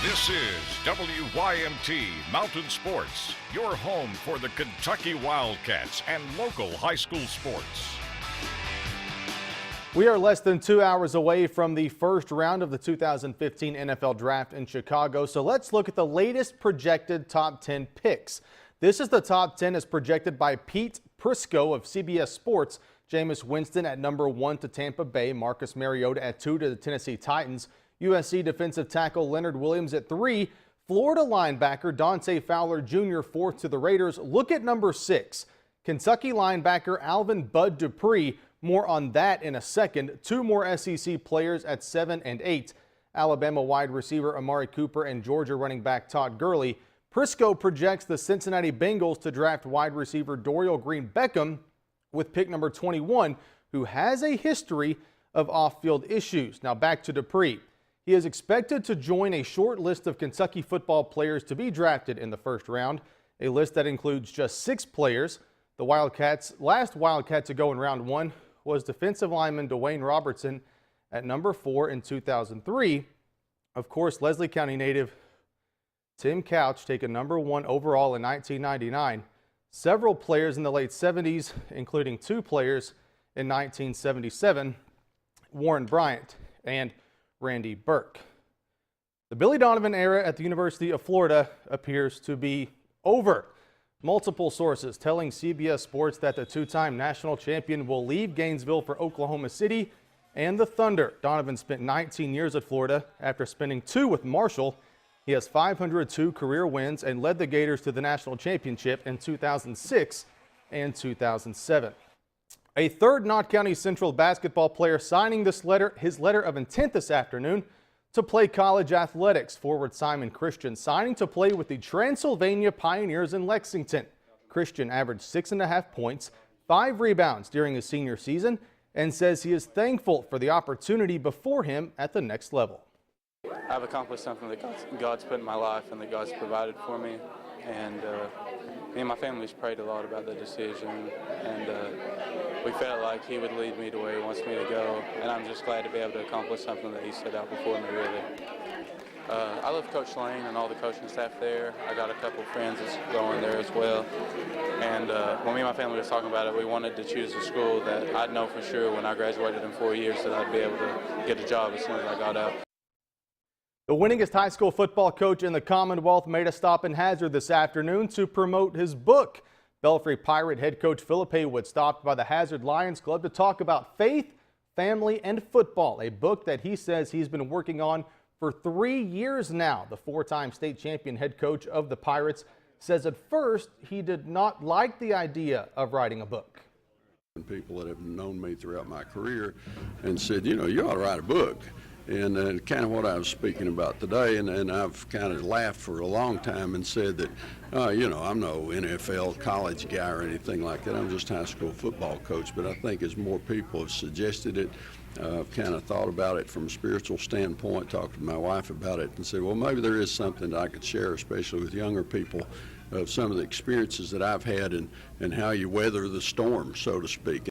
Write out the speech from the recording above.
This is WYMT Mountain Sports, your home for the Kentucky Wildcats and local high school sports. We are less than 2 hours away from the first round of the 2015 NFL Draft in Chicago, so let's look at the latest projected top 10 picks. This is the top 10 as projected by Pete Prisco of CBS Sports. Jameis Winston at number 1 to Tampa Bay, Marcus Mariota at 2 to the Tennessee Titans, USC defensive tackle Leonard Williams at 3, Florida linebacker Dante Fowler Jr. 4th to the Raiders. Look at number 6, Kentucky linebacker Alvin Bud Dupree. More on that in a second. 2 more SEC players at 7 and 8, Alabama wide receiver Amari Cooper and Georgia running back Todd Gurley. Prisco projects the Cincinnati Bengals to draft wide receiver Dorial Green-Beckham with pick number 21, who has a history of off-field issues. Now back to Dupree. He is expected to join a short list of Kentucky football players to be drafted in the first round, a list that includes just 6 players. The last Wildcat to go in round 1 was defensive lineman Dwayne Robertson at number 4 in 2003. Of course, Leslie County native Tim Couch taken number 1 overall in 1999. Several players in the late 70s, including 2 players in 1977, Warren Bryant and Randy Burke. The Billy Donovan era at the University of Florida appears to be over. Multiple sources telling CBS Sports that the 2-time national champion will leave Gainesville for Oklahoma City and the Thunder. Donovan spent 19 years at Florida after spending 2 with Marshall. He has 502 career wins and led the Gators to the national championship in 2006 and 2007. A third Knott County Central basketball player signing his letter of intent this afternoon to play college athletics. Forward Simon Christon signing to play with the Transylvania Pioneers in Lexington. Christon averaged 6.5 points, 5 rebounds during his senior season, and says he is thankful for the opportunity before him at the next level. I've accomplished something that God's put in my life and that God's provided for me, and me and my family's prayed a lot about the decision, and we felt like He would lead me to where He wants me to go, and I'm just glad to be able to accomplish something that He set out before me, really. I love Coach Lane and all the coaching staff there. I got a couple friends that's going there as well, and when me and my family was talking about it, we wanted to choose a school that I'd know for sure when I graduated in 4 years that I'd be able to get a job as soon as I got out. The winningest high school football coach in the Commonwealth made a stop in Hazard this afternoon to promote his book. Belfry Pirate head coach Philip Haywood stopped by the Hazard Lions Club to talk about faith, family, and football, a book that he says he's been working on for 3 years now. The 4-time state champion head coach of the Pirates says at first he did not like the idea of writing a book. People that have known me throughout my career and said, you know, you ought to write a book. And kind of what I was speaking about today, and I've kind of laughed for a long time and said that, you know, I'm no NFL college guy or anything like that. I'm just a high school football coach. But I think as more people have suggested it, I've kind of thought about it from a spiritual standpoint, talked to my wife about it, and said, well, maybe there is something that I could share, especially with younger people, of some of the experiences that I've had and how you weather the storm, so to speak.